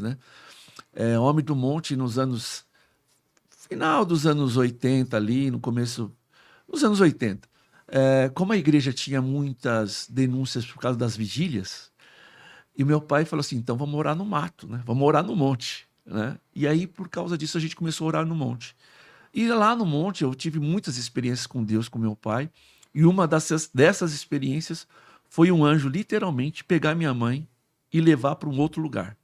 né? Homem do Monte nos anos... Final dos anos 80 ali, no começo dos anos 80. Como a igreja tinha muitas denúncias por causa das vigílias, e o meu pai falou assim, então vamos orar no mato, né? Vamos orar no monte, né? E aí, por causa disso, a gente começou a orar no monte. E lá no monte eu tive muitas experiências com Deus, com meu pai, e uma dessas experiências foi um anjo literalmente pegar minha mãe e levar para um outro lugar.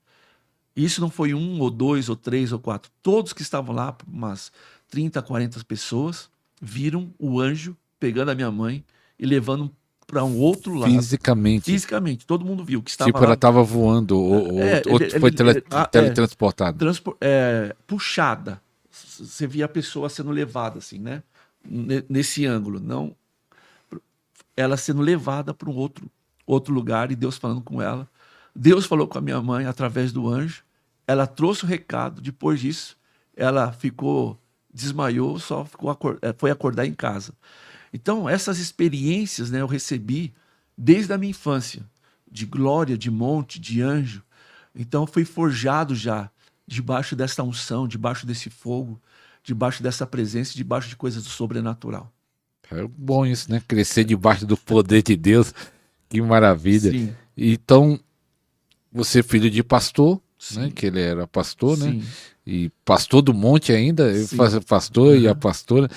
Isso não foi um, ou dois, ou três, ou quatro. Todos que estavam lá, umas 30, 40 pessoas, viram o anjo pegando a minha mãe e levando para um outro lado. Fisicamente. Fisicamente, todo mundo viu que estava tipo, lá. ela estava voando, ou foi teletransportada. Puxada. Você via a pessoa sendo levada, assim, né? Nesse ângulo. Não, ela sendo levada para um outro lugar e Deus falando com ela. Deus falou com a minha mãe através do anjo. Ela trouxe o recado. Depois disso, ela desmaiou, foi acordar em casa. Então, essas experiências, né, eu recebi desde a minha infância, de glória, de monte, de anjo. Então, fui forjado já debaixo dessa unção, debaixo desse fogo, debaixo dessa presença, debaixo de coisas do sobrenatural. É bom isso, né? Crescer debaixo do poder de Deus. Que maravilha. Sim. Então, você é filho de pastor, Sim. né? Que ele era pastor, Sim. né? E pastor do monte ainda, ele Sim. faz pastor e a pastora.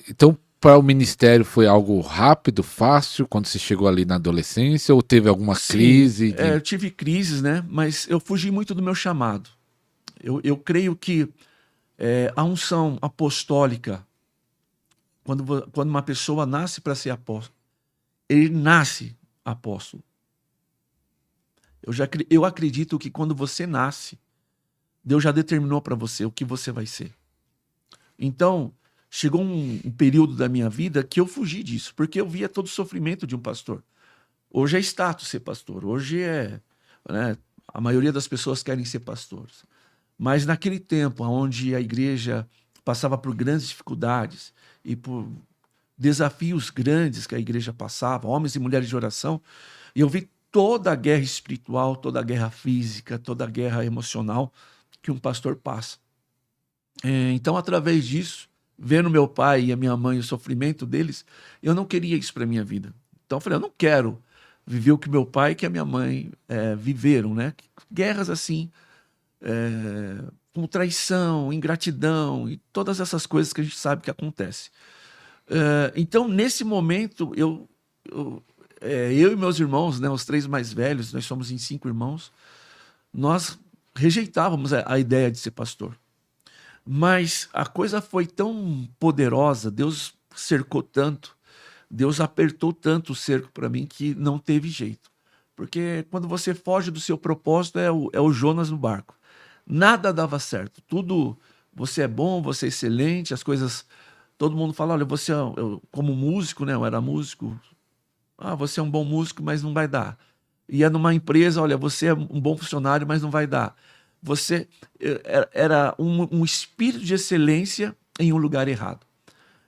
Então, para o ministério foi algo rápido, fácil, quando você chegou ali na adolescência, ou teve alguma crise? Eu tive crises, né? Mas eu fugi muito do meu chamado. Eu creio que a unção apostólica, quando uma pessoa nasce para ser apóstolo, ele nasce apóstolo. Eu acredito que quando você nasce, Deus já determinou para você o que você vai ser. Então, chegou um período da minha vida que eu fugi disso, porque eu via todo o sofrimento de um pastor. Hoje é status ser pastor, hoje né, a maioria das pessoas querem ser pastores. Mas naquele tempo, onde a igreja passava por grandes dificuldades e por desafios grandes que a igreja passava, homens e mulheres de oração, e eu vi toda a guerra espiritual, toda a guerra física, toda a guerra emocional que um pastor passa. Então, através disso, vendo meu pai e a minha mãe, o sofrimento deles, eu não queria isso para minha vida. Então, eu falei, eu não quero viver o que meu pai e que a minha mãe viveram, né? Guerras assim, com traição, ingratidão e todas essas coisas que a gente sabe que acontece. Então, nesse momento, eu e meus irmãos, né, os 3 mais velhos, nós somos em 5 irmãos, nós rejeitávamos a ideia de ser pastor. Mas a coisa foi tão poderosa, Deus cercou tanto, Deus apertou tanto o cerco para mim que não teve jeito. Porque quando você foge do seu propósito, é o Jonas no barco. Nada dava certo. Tudo, você é bom, você é excelente, as coisas... Todo mundo fala, olha, você, como músico, né? Eu era músico. Você é um bom músico, mas não vai dar. Ia numa empresa, olha, você é um bom funcionário, mas não vai dar. Você era um espírito de excelência em um lugar errado.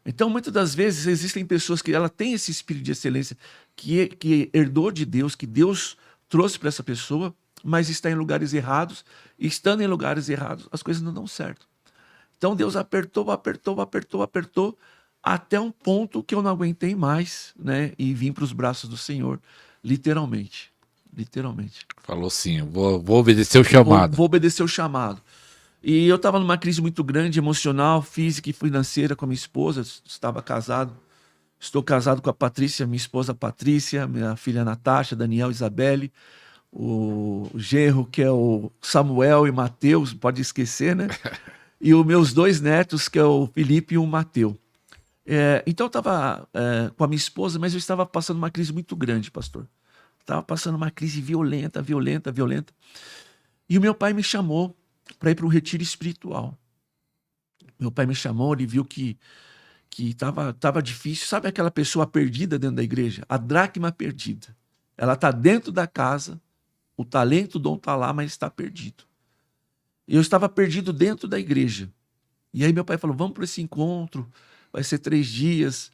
Então, muitas das vezes, existem pessoas que ela tem esse espírito de excelência que herdou de Deus, que Deus trouxe para essa pessoa, mas está em lugares errados, e estando em lugares errados, as coisas não dão certo. Então, Deus apertou, até um ponto que eu não aguentei mais, né? E vim para os braços do Senhor, literalmente. Literalmente. Falou assim, vou obedecer o chamado. Vou obedecer o chamado. E eu estava numa crise muito grande, emocional, física e financeira com a minha esposa. Estava casado. Estou casado com a Patrícia, minha esposa Patrícia, minha filha Natasha, Daniel, Isabelle, o genro que é o Samuel e Mateus, pode esquecer, né? E os meus 2 netos, que é o Felipe e o Mateu. Então eu estava com a minha esposa, mas eu estava passando uma crise muito grande, pastor. Estava passando uma crise violenta. E o meu pai me chamou para ir para um retiro espiritual. Meu pai me chamou, ele viu que estava difícil. Sabe aquela pessoa perdida dentro da igreja? A dracma perdida. Ela está dentro da casa, o talento, o dom está lá, mas está perdido. E eu estava perdido dentro da igreja. E aí meu pai falou, vamos para esse encontro, vai ser 3 dias.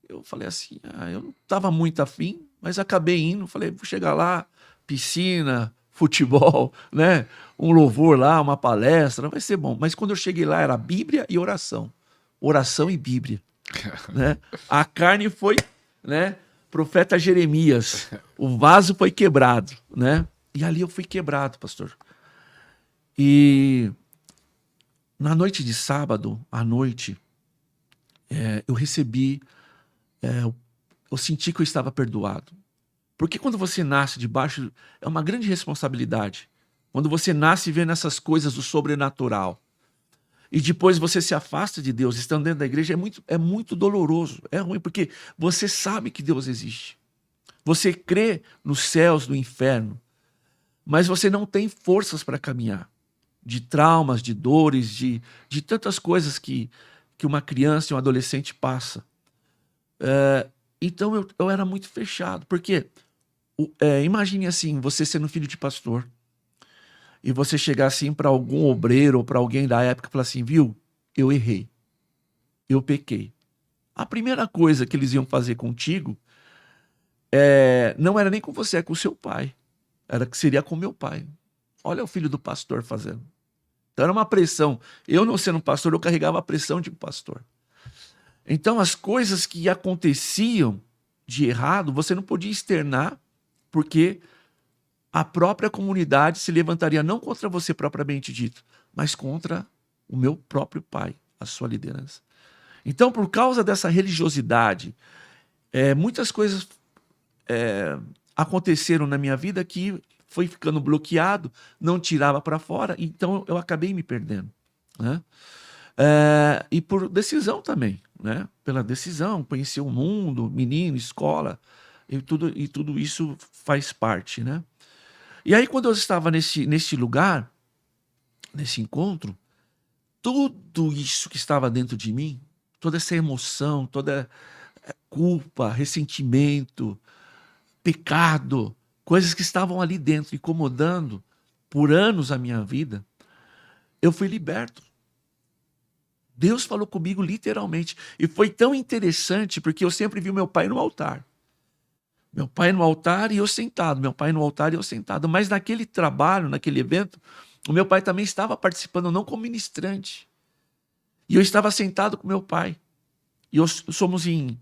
Eu falei assim, eu não estava muito afim, mas acabei indo. Falei, vou chegar lá, piscina, futebol, né? Um louvor lá, uma palestra, vai ser bom. Mas quando eu cheguei lá, era Bíblia e oração. Oração e Bíblia, né? A carne foi, né? Profeta Jeremias. O vaso foi quebrado, né? E ali eu fui quebrado, pastor. E na noite de sábado, à noite, eu recebi, eu senti que eu estava perdoado. Porque quando você nasce debaixo, é uma grande responsabilidade. Quando você nasce vendo essas coisas do sobrenatural, e depois você se afasta de Deus, estando dentro da igreja, é muito doloroso, é ruim, porque você sabe que Deus existe. Você crê nos céus, no inferno, mas você não tem forças para caminhar. De traumas, de dores, de tantas coisas que uma criança e um adolescente passa. Então eu era muito fechado, porque imagine assim, você sendo filho de pastor, e você chegar assim para algum obreiro ou para alguém da época e falar assim, viu, eu errei, eu pequei. A primeira coisa que eles iam fazer contigo não era nem com você, é com o seu pai. Era que seria com meu pai. Olha o filho do pastor fazendo. Então era uma pressão. Eu não sendo pastor, eu carregava a pressão de um pastor. Então as coisas que aconteciam de errado, você não podia externar, porque a própria comunidade se levantaria não contra você propriamente dito, mas contra o meu próprio pai, a sua liderança. Então, por causa dessa religiosidade, muitas coisas aconteceram na minha vida que foi ficando bloqueado, não tirava para fora, então eu acabei me perdendo, né? E por decisão também, né? Pela decisão, conhecer o mundo, menino, escola, e tudo isso faz parte, né? E aí, quando eu estava nesse lugar, nesse encontro, tudo isso que estava dentro de mim, toda essa emoção, toda culpa, ressentimento, pecado, coisas que estavam ali dentro, incomodando por anos a minha vida, eu fui liberto. Deus falou comigo literalmente. E foi tão interessante, porque eu sempre vi meu pai no altar. Meu pai no altar e eu sentado, meu pai no altar e eu sentado. Mas naquele trabalho, naquele evento, o meu pai também estava participando, não como ministrante. E eu estava sentado com meu pai. E somos em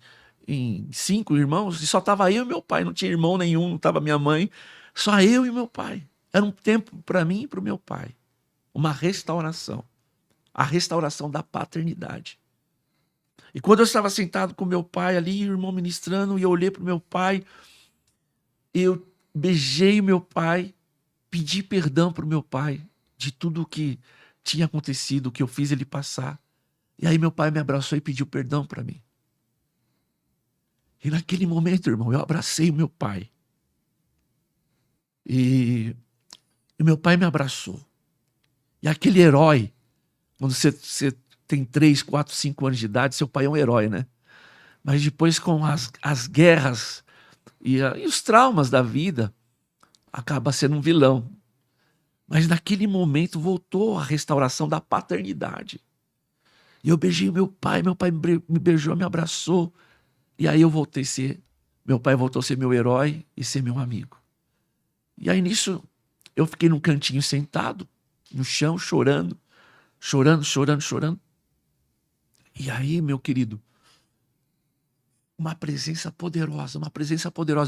5 irmãos, e só estava eu e meu pai, não tinha irmão nenhum, não estava minha mãe, só eu e meu pai. Era um tempo para mim e para o meu pai. Uma restauração. A restauração da paternidade. E quando eu estava sentado com meu pai ali, o irmão ministrando, e eu olhei para o meu pai, eu beijei o meu pai, pedi perdão para o meu pai de tudo o que tinha acontecido, o que eu fiz ele passar. E aí meu pai me abraçou e pediu perdão para mim. E naquele momento, irmão, eu abracei o meu pai. E meu pai me abraçou. E aquele herói, quando você tem 3, 4, 5 anos de idade, seu pai é um herói, né? Mas depois com as guerras e os traumas da vida, acaba sendo um vilão. Mas naquele momento voltou a restauração da paternidade. E eu beijei meu pai me beijou, me abraçou. E aí meu pai voltou a ser meu herói e ser meu amigo. E aí nisso, eu fiquei num cantinho sentado, no chão, chorando. E aí, meu querido, uma presença poderosa,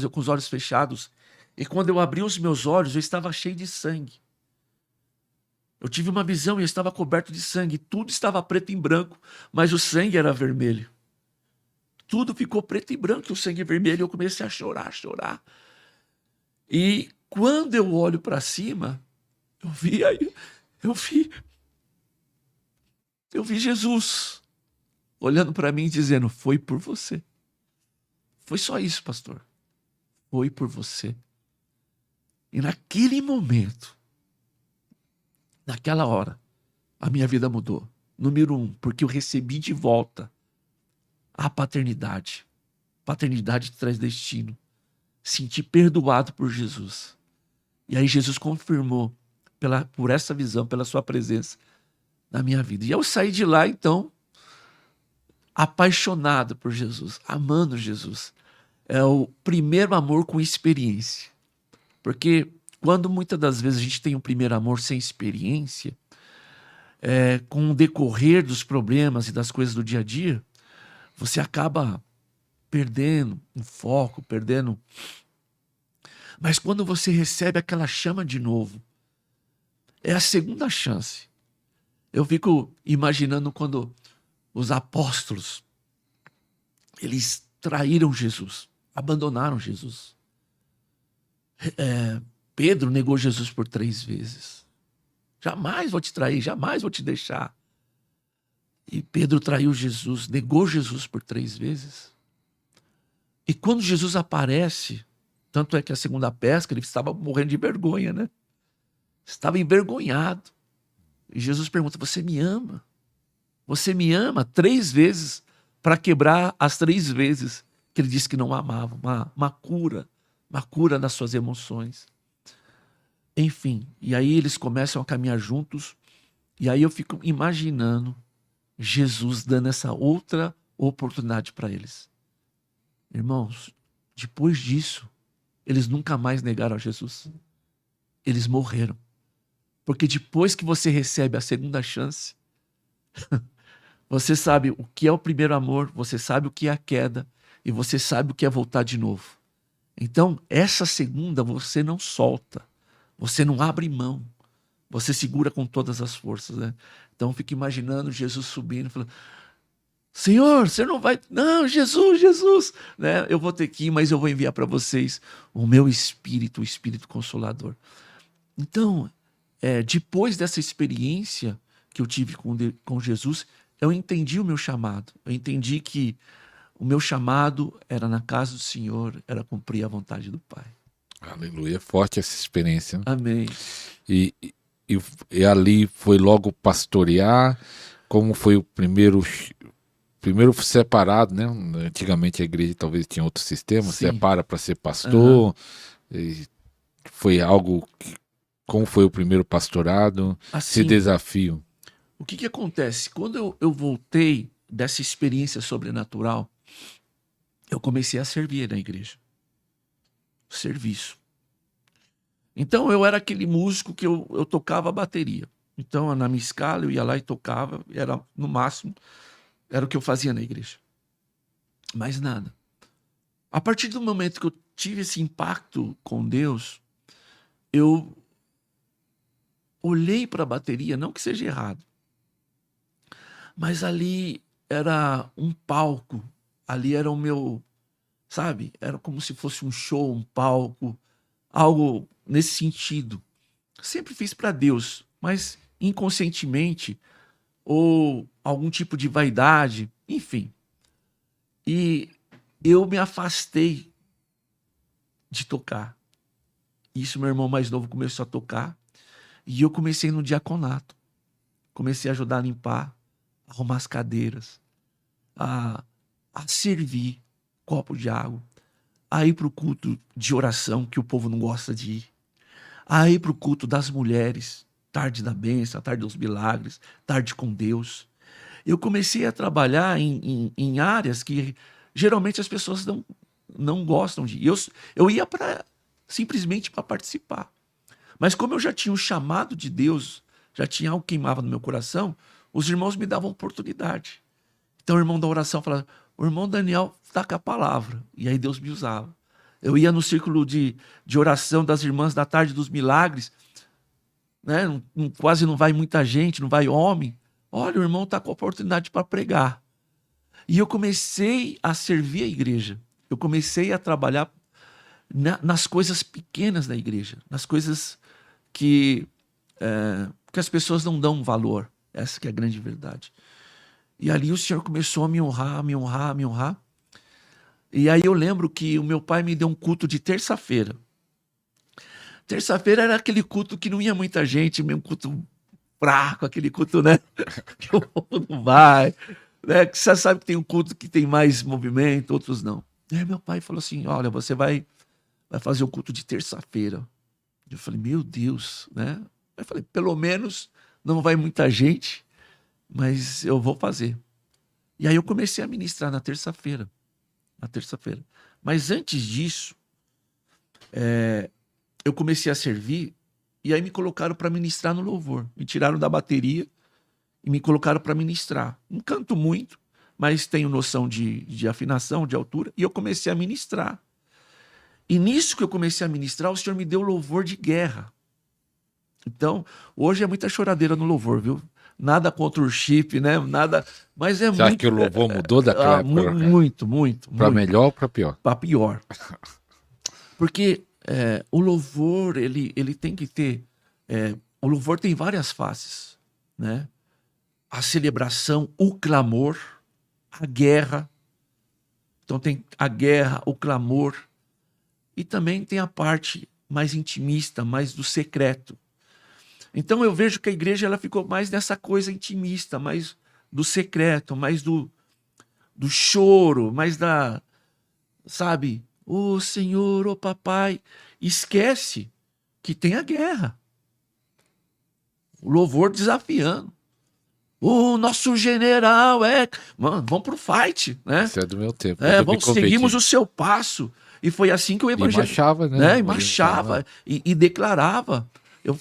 eu com os olhos fechados. E quando eu abri os meus olhos, eu estava cheio de sangue. Eu tive uma visão e eu estava coberto de sangue. Tudo estava preto e branco, mas o sangue era vermelho. Tudo ficou preto e branco e o sangue vermelho. Eu comecei a chorar. E quando eu olho para cima, eu vi Jesus olhando para mim e dizendo, foi por você. Foi só isso, pastor. Foi por você. E naquele momento, naquela hora, a minha vida mudou. Número 1, porque eu recebi de volta a paternidade. Paternidade traz destino. Senti perdoado por Jesus. E aí Jesus confirmou, por essa visão, pela sua presença na minha vida. E eu saí de lá, então, apaixonado por Jesus, amando Jesus. É o primeiro amor com experiência. Porque quando muitas das vezes a gente tem um primeiro amor sem experiência, com o decorrer dos problemas e das coisas do dia a dia, você acaba perdendo o foco, perdendo. Mas quando você recebe aquela chama de novo, é a segunda chance. Eu fico imaginando quando os apóstolos, eles traíram Jesus, abandonaram Jesus. Pedro negou Jesus por 3 vezes. Jamais vou te trair, jamais vou te deixar. E Pedro traiu Jesus, negou Jesus por 3 vezes. E quando Jesus aparece, tanto é que a segunda pesca, ele estava morrendo de vergonha, né? Estava envergonhado. E Jesus pergunta, você me ama? Você me ama 3 vezes para quebrar as 3 vezes que ele disse que não amava. Uma cura nas suas emoções. Enfim, e aí eles começam a caminhar juntos, e aí eu fico imaginando Jesus dando essa outra oportunidade para eles. Irmãos, depois disso, eles nunca mais negaram a Jesus. Eles morreram. Porque depois que você recebe a segunda chance, você sabe o que é o primeiro amor, você sabe o que é a queda, e você sabe o que é voltar de novo. Então, essa segunda você não solta, você não abre mão, você segura com todas as forças, né? Então, eu fico imaginando Jesus subindo, falando, Senhor, você não vai... Não, Jesus, né? Eu vou ter que ir, mas eu vou enviar para vocês o meu Espírito, o Espírito Consolador. Então, depois dessa experiência que eu tive com Jesus, eu entendi o meu chamado. Eu entendi que o meu chamado era na casa do Senhor, era cumprir a vontade do Pai. Aleluia, forte essa experiência, né? Amém. E ali foi logo pastorear, como foi o primeiro separado, né? Antigamente a igreja talvez tinha outro sistema, Sim. separa para ser pastor. E foi algo como foi o primeiro pastorado, Assim, esse desafio? O que acontece? Quando eu voltei dessa experiência sobrenatural, eu comecei a servir na igreja. Serviço. Então eu era aquele músico que eu tocava a bateria. Então na minha escala eu ia lá e tocava, era no máximo, era o que eu fazia na igreja. Mais nada. A partir do momento que eu tive esse impacto com Deus, eu olhei para a bateria, não que seja errado, mas ali era um palco, ali era o meu, sabe? Era como se fosse um show, um palco, algo nesse sentido. Sempre fiz para Deus, mas inconscientemente, ou algum tipo de vaidade, enfim. E eu me afastei de tocar. Isso meu irmão mais novo começou a tocar, e eu comecei no diaconato. Comecei a ajudar a limpar, arrumar as cadeiras, a servir copo de água, a ir para o culto de oração que o povo não gosta de ir, a ir para o culto das mulheres, tarde da bênção, tarde dos milagres, tarde com Deus. Eu comecei a trabalhar em áreas que geralmente as pessoas não gostam de ir. Eu ia simplesmente para participar. Mas como eu já tinha um chamado de Deus, já tinha algo que queimava no meu coração, os irmãos me davam oportunidade. Então o irmão da oração falava, o irmão Daniel está com a palavra. E aí Deus me usava. Eu ia no círculo de oração das irmãs da tarde dos milagres, né? Quase não vai muita gente, não vai homem. Olha, o irmão está com a oportunidade para pregar. E eu comecei a servir a igreja. Eu comecei a trabalhar nas coisas pequenas da igreja, nas coisas que as pessoas não dão valor. Essa que é a grande verdade. E ali o Senhor começou a me honrar, me honrar, me honrar. E aí eu lembro que o meu pai me deu um culto de terça-feira. Terça-feira era aquele culto que não ia muita gente, meio um culto fraco, aquele culto, né? Que o povo não vai, né? Que você sabe que tem um culto que tem mais movimento, outros não. E aí meu pai falou assim, olha, você vai fazer o culto de terça-feira. Eu falei, meu Deus, né? Eu falei, pelo menos não vai muita gente, mas eu vou fazer. E aí eu comecei a ministrar na terça-feira. Mas antes disso, eu comecei a servir e aí me colocaram para ministrar no louvor. Me tiraram da bateria e me colocaram para ministrar. Não canto muito, mas tenho noção de afinação, de altura, e eu comecei a ministrar. E nisso que eu comecei a ministrar, o Senhor me deu louvor de guerra. Então, hoje é muita choradeira no louvor, viu? Nada contra o chip, né? Nada, mas é Você muito... acha que o louvor mudou daquela época? Muito. Para melhor ou para pior? Para pior. Porque o louvor, ele tem que ter... o louvor tem várias faces, né? A celebração, o clamor, a guerra. Então tem a guerra, o clamor. E também tem a parte mais intimista, mais do secreto. Então eu vejo que a igreja ela ficou mais nessa coisa intimista, mais do secreto, mais do choro, mais da, sabe? Ô Senhor, ô papai. Esquece que tem a guerra. O louvor desafiando. O nosso general Mano, vamos pro fight, né? Isso é do meu tempo. Seguimos o seu passo. E foi assim que o evangelho... E marchava, né? E marchava, e declarava.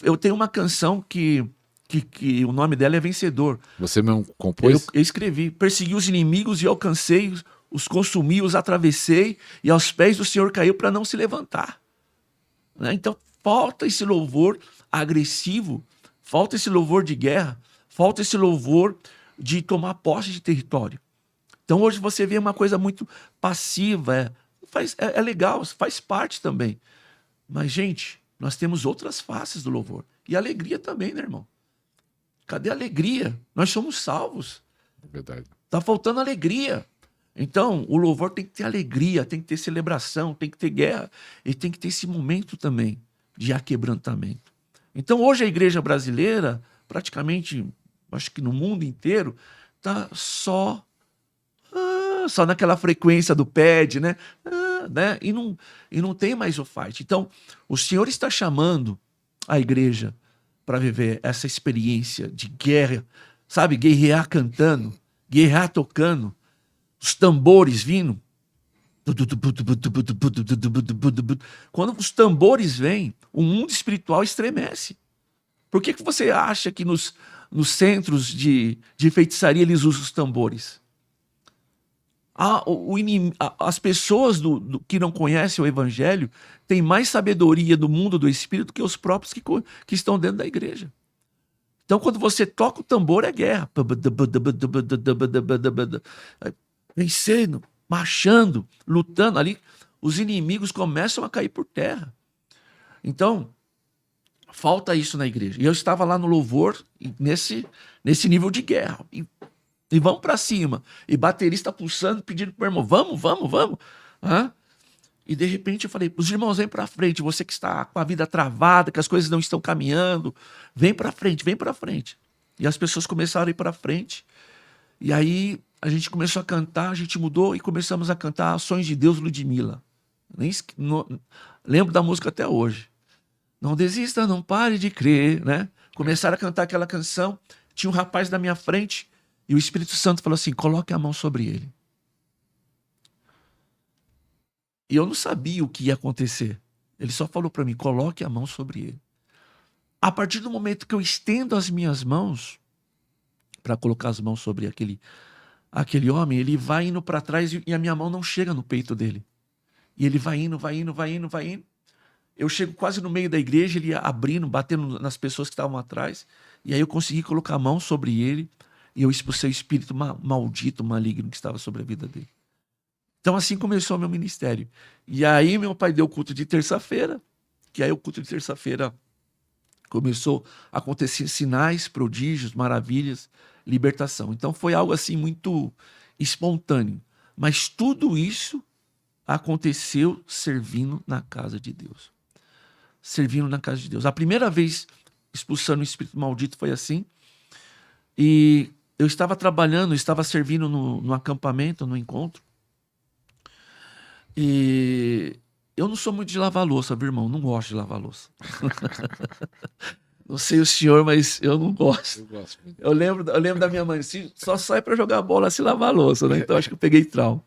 Eu tenho uma canção que o nome dela é Vencedor. Você mesmo compôs? Eu escrevi. Persegui os inimigos e alcancei, os consumi, os atravessei, e aos pés do Senhor caiu para não se levantar. Né? Então, falta esse louvor agressivo, falta esse louvor de guerra, falta esse louvor de tomar posse de território. Então, hoje você vê uma coisa muito passiva, é legal, faz parte também. Mas, gente, nós temos outras faces do louvor. E alegria também, né, irmão? Cadê a alegria? Nós somos salvos. Verdade. Tá faltando alegria. Então, o louvor tem que ter alegria, tem que ter celebração, tem que ter guerra. E tem que ter esse momento também de aquebrantamento. Então, hoje a igreja brasileira, praticamente, acho que no mundo inteiro, tá só naquela frequência do pad, né? Né? E não tem mais o fight. Então, o Senhor está chamando a igreja para viver essa experiência de guerra, sabe? Guerrear cantando, guerrear tocando, os tambores vindo. Quando os tambores vêm, o mundo espiritual estremece. Por que você acha que nos centros de feitiçaria eles usam os tambores? As pessoas que não conhecem o evangelho têm mais sabedoria do mundo do espírito que os próprios que estão dentro da igreja. Então, quando você toca o tambor, é guerra. Vencendo, marchando, lutando ali, os inimigos começam a cair por terra. Então, falta isso na igreja. E eu estava lá no louvor, nesse nível de guerra. E vamos para cima. E baterista pulsando, pedindo pro irmão, vamos. E de repente eu falei, os irmãos, vem para frente. Você que está com a vida travada, que as coisas não estão caminhando, vem para frente. E as pessoas começaram a ir para frente. E aí a gente começou a cantar, a gente mudou e começamos a cantar Ações de Deus, Ludmilla. Lembro da música até hoje. Não desista, não pare de crer, né? Começaram a cantar aquela canção. Tinha um rapaz na minha frente. E o Espírito Santo falou assim, coloque a mão sobre ele. E eu não sabia o que ia acontecer. Ele só falou para mim, coloque a mão sobre ele. A partir do momento que eu estendo as minhas mãos, para colocar as mãos sobre aquele homem, ele vai indo para trás e a minha mão não chega no peito dele. E ele vai indo. Eu chego quase no meio da igreja, ele abrindo, batendo nas pessoas que estavam atrás. E aí eu consegui colocar a mão sobre ele. E eu expulsei o espírito maldito, maligno que estava sobre a vida dele. Então assim começou o meu ministério. E aí meu pai deu o culto de terça-feira, que aí o culto de terça-feira começou a acontecer sinais, prodígios, maravilhas, libertação. Então foi algo assim muito espontâneo. Mas tudo isso aconteceu servindo na casa de Deus. Servindo na casa de Deus. A primeira vez expulsando o espírito maldito foi assim. E eu estava trabalhando, estava servindo no acampamento, no encontro. E eu não sou muito de lavar louça, viu, irmão? Não gosto de lavar louça. Não sei o senhor, mas eu não gosto. Eu lembro da minha mãe, só sai para jogar bola se lavar louça, né? Então acho que eu peguei trauma.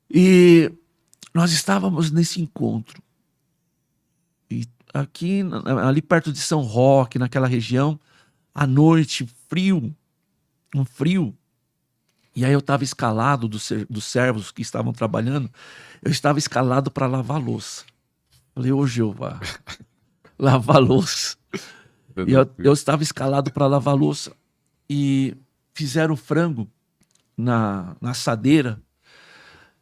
E nós estávamos nesse encontro. E aqui, ali perto de São Roque, naquela região, à noite, frio, um frio. E aí eu estava escalado dos servos que estavam trabalhando, eu estava escalado para lavar louça. Falei, ô Jeová, lavar louça. E eu estava escalado para lavar louça. E fizeram frango na assadeira.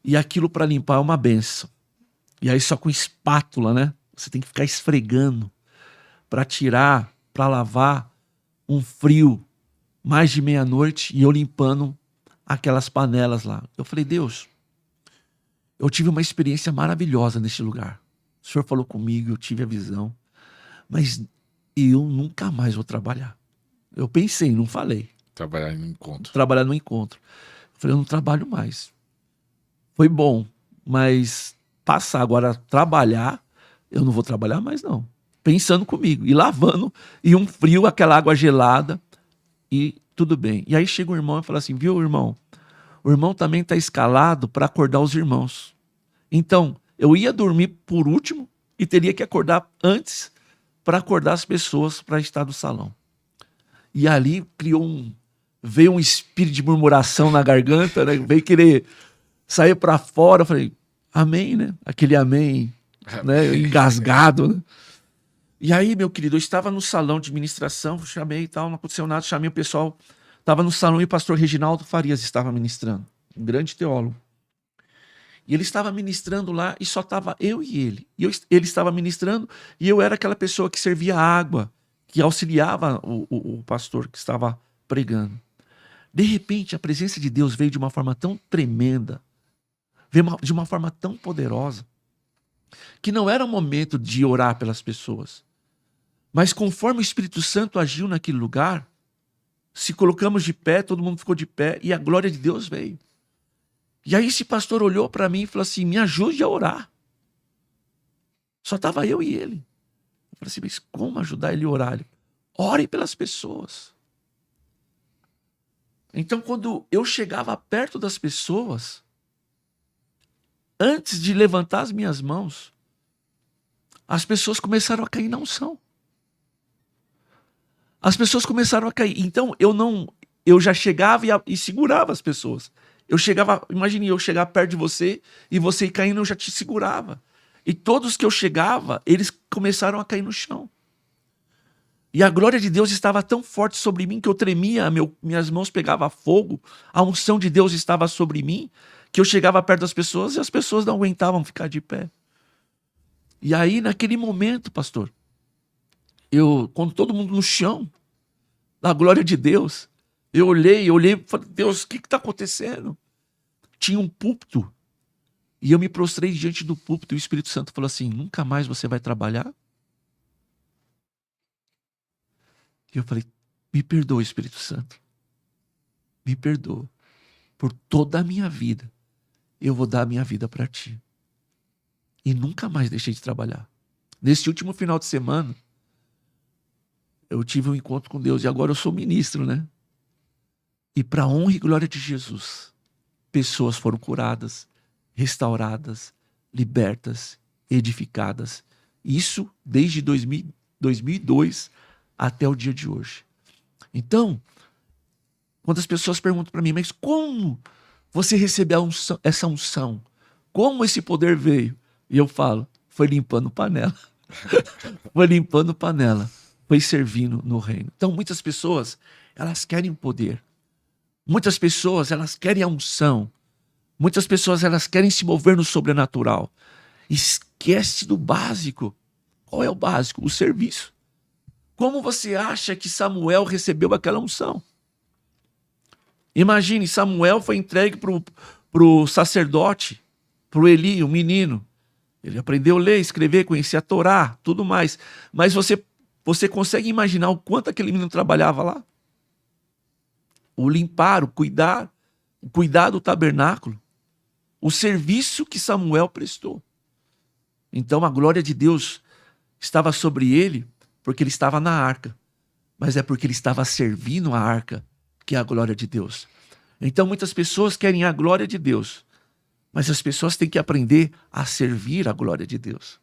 E aquilo para limpar é uma benção. E aí só com espátula, né? Você tem que ficar esfregando para tirar, para lavar, um frio, mais de meia-noite, e eu limpando aquelas panelas lá. Eu falei, Deus, eu tive uma experiência maravilhosa neste lugar. O Senhor falou comigo, eu tive a visão, mas eu nunca mais vou trabalhar. Eu pensei, não falei. Trabalhar no encontro. Trabalhar no encontro. Eu falei, eu não trabalho mais. Foi bom, mas passar agora, trabalhar, eu não vou trabalhar mais não. Pensando comigo, e lavando, e um frio, aquela água gelada, e tudo bem. E aí chega um irmão e fala assim, viu, irmão? O irmão também está escalado para acordar os irmãos. Então, eu ia dormir por último e teria que acordar antes para acordar as pessoas para estar no salão. E ali veio um espírito de murmuração na garganta, né? Veio querer sair para fora. Eu falei, amém, né? Aquele amém, né? Engasgado, né? E aí, meu querido, eu estava no salão de ministração, chamei e tal, não aconteceu nada, chamei o pessoal, estava no salão e o pastor Reginaldo Farias estava ministrando, um grande teólogo. E ele estava ministrando lá e só estava eu e ele. E ele estava ministrando e eu era aquela pessoa que servia água, que auxiliava o pastor que estava pregando. De repente, a presença de Deus veio de uma forma tão tremenda, veio de uma forma tão poderosa, que não era o momento de orar pelas pessoas. Mas conforme o Espírito Santo agiu naquele lugar, se colocamos de pé, todo mundo ficou de pé e a glória de Deus veio. E aí esse pastor olhou para mim e falou assim, me ajude a orar. Só estava eu e ele. Eu falei assim, mas como ajudar ele a orar? Ele, ore pelas pessoas. Então quando eu chegava perto das pessoas, antes de levantar as minhas mãos, as pessoas começaram a cair na unção. As pessoas começaram a cair. Então eu já chegava e segurava as pessoas. Eu chegava, imagine eu chegar perto de você e você ir caindo, eu já te segurava. E todos que eu chegava, eles começaram a cair no chão. E a glória de Deus estava tão forte sobre mim que eu tremia, minhas mãos pegavam fogo, a unção de Deus estava sobre mim, que eu chegava perto das pessoas e as pessoas não aguentavam ficar de pé. E aí, naquele momento, pastor, quando todo mundo no chão, na glória de Deus, eu olhei e falei, Deus, o que está acontecendo? Tinha um púlpito, e eu me prostrei diante do púlpito, e o Espírito Santo falou assim, nunca mais você vai trabalhar? E eu falei, me perdoa, Espírito Santo, me perdoa, por toda a minha vida, eu vou dar a minha vida para ti. E nunca mais deixei de trabalhar. Nesse último final de semana, eu tive um encontro com Deus, e agora eu sou ministro, né? E para a honra e glória de Jesus, pessoas foram curadas, restauradas, libertas, edificadas. Isso desde 2002 até o dia de hoje. Então, quando as pessoas perguntam para mim, mas como você recebeu essa unção? Como esse poder veio? E eu falo, foi limpando panela. Foi limpando panela. Foi servindo no reino. Então, muitas pessoas, elas querem o poder. Muitas pessoas, elas querem a unção. Muitas pessoas, elas querem se mover no sobrenatural. Esquece do básico. Qual é o básico? O serviço. Como você acha que Samuel recebeu aquela unção? Imagine, Samuel foi entregue para o sacerdote, para o Eli, o menino. Ele aprendeu a ler, escrever, conhecer a Torá, tudo mais. Mas você consegue imaginar o quanto aquele menino trabalhava lá? O limpar, o cuidar do tabernáculo, o serviço que Samuel prestou. Então a glória de Deus estava sobre ele, porque ele estava na arca, mas é porque ele estava servindo a arca, que é a glória de Deus. Então muitas pessoas querem a glória de Deus, mas as pessoas têm que aprender a servir a glória de Deus.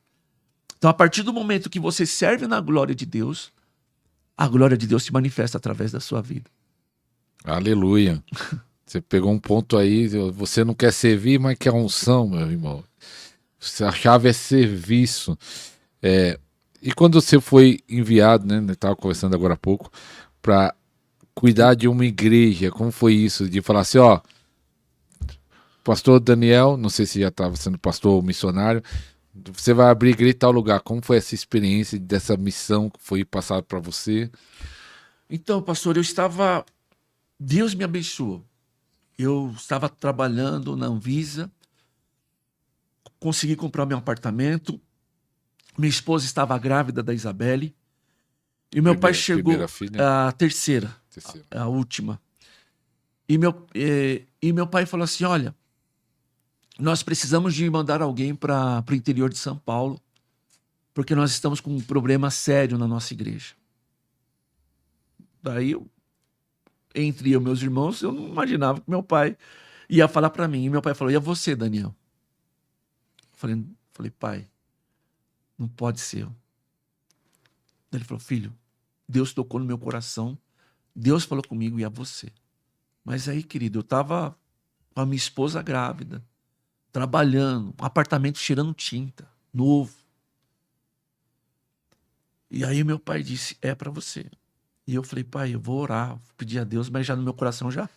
Então, a partir do momento que você serve na glória de Deus, a glória de Deus se manifesta através da sua vida. Aleluia. Você pegou um ponto aí, você não quer servir, mas quer unção, meu irmão. A chave é serviço. E quando você foi enviado, né? Eu estava conversando agora há pouco, para cuidar de uma igreja, como foi isso? De falar assim, ó, pastor Daniel, não sei se já estava sendo pastor ou missionário, você vai abrir igreja em tal lugar. Como foi essa experiência dessa missão que foi passada para você? Então, pastor, Deus me abençoou. Eu estava trabalhando na Anvisa, consegui comprar meu apartamento, minha esposa estava grávida da Isabelle, e meu pai chegou, primeira filha? a terceira, a última. E meu pai falou assim, olha, nós precisamos de mandar alguém para o interior de São Paulo, porque nós estamos com um problema sério na nossa igreja. Daí, entre eu e meus irmãos, eu não imaginava que meu pai ia falar para mim. E meu pai falou, e a você, Daniel? Falei, pai, não pode ser. Ele falou, filho, Deus tocou no meu coração, Deus falou comigo e a você. Mas aí, querido, eu estava com a minha esposa grávida, trabalhando, um apartamento cheirando tinta, novo. E aí meu pai disse, é para você. E eu falei, pai, eu vou orar, vou pedir a Deus, mas já no meu coração já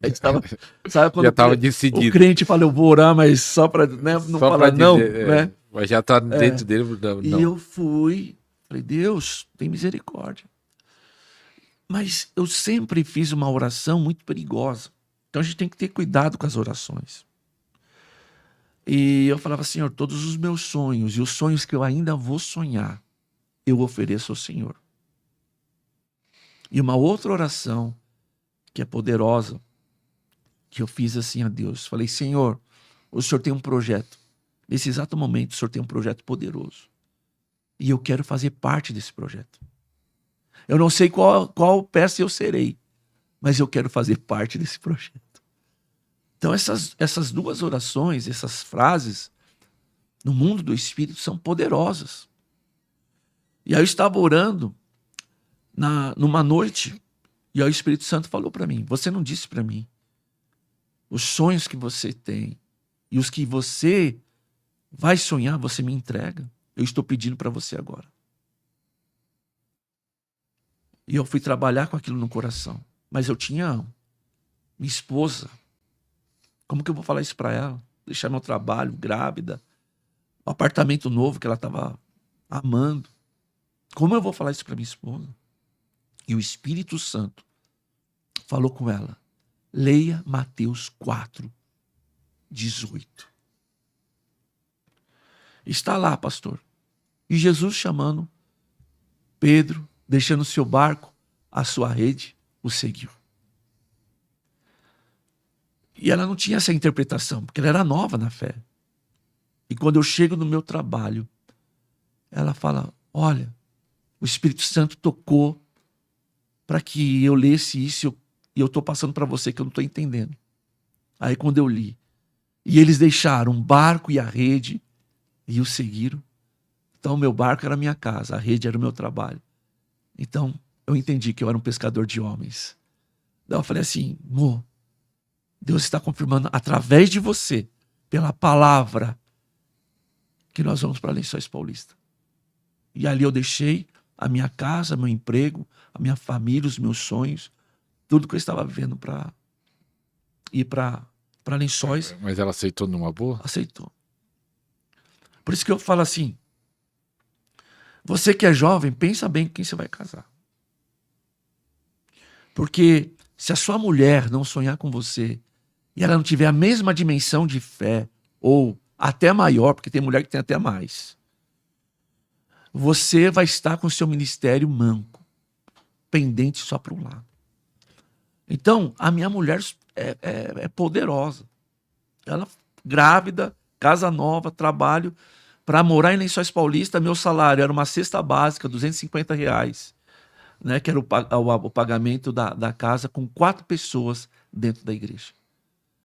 estava, sabe quando já estava decidido. O crente fala, eu vou orar, mas só para, né, não só falar não, né? Mas já está dentro dele. Não. E eu fui, falei, Deus, tem misericórdia. Mas eu sempre fiz uma oração muito perigosa. Então a gente tem que ter cuidado com as orações. E eu falava, Senhor, todos os meus sonhos e os sonhos que eu ainda vou sonhar, eu ofereço ao Senhor. E uma outra oração, que é poderosa, que eu fiz assim a Deus. Falei, Senhor, o Senhor tem um projeto. Nesse exato momento, o Senhor tem um projeto poderoso. E eu quero fazer parte desse projeto. Eu não sei qual peça eu serei, mas eu quero fazer parte desse projeto. Então essas duas orações, essas frases, no mundo do Espírito, são poderosas. E aí eu estava orando numa noite, e aí o Espírito Santo falou para mim, você não disse para mim os sonhos que você tem e os que você vai sonhar, você me entrega. Eu estou pedindo para você agora. E eu fui trabalhar com aquilo no coração. Mas eu tinha minha esposa. Como que eu vou falar isso para ela? Deixar meu trabalho, grávida, um apartamento novo que ela estava amando. Como eu vou falar isso para minha esposa? E o Espírito Santo falou com ela, leia Mateus 4:18. Está lá, pastor. E Jesus chamando Pedro, deixando o seu barco, a sua rede, o seguiu. E ela não tinha essa interpretação, porque ela era nova na fé. E quando eu chego no meu trabalho, ela fala, olha, o Espírito Santo tocou para que eu lesse isso e eu estou passando para você que eu não estou entendendo. Aí quando eu li, e eles deixaram o barco e a rede e o seguiram. Então o meu barco era a minha casa, a rede era o meu trabalho. Então eu entendi que eu era um pescador de homens. Daí eu falei assim, amor, Deus está confirmando através de você, pela palavra, que nós vamos para Lençóis Paulista. E ali eu deixei a minha casa, meu emprego, a minha família, os meus sonhos, tudo que eu estava vivendo para ir para Lençóis. Mas ela aceitou numa boa? Aceitou. Por isso que eu falo assim, você que é jovem, pensa bem com quem você vai casar. Porque se a sua mulher não sonhar com você e ela não tiver a mesma dimensão de fé, ou até maior, porque tem mulher que tem até mais, você vai estar com o seu ministério manco, pendente só para um lado. Então, a minha mulher é poderosa. Ela grávida, casa nova, trabalho. Para morar em Lençóis Paulista, meu salário era uma cesta básica, R$250, né, que era o pagamento da casa com 4 pessoas dentro da igreja.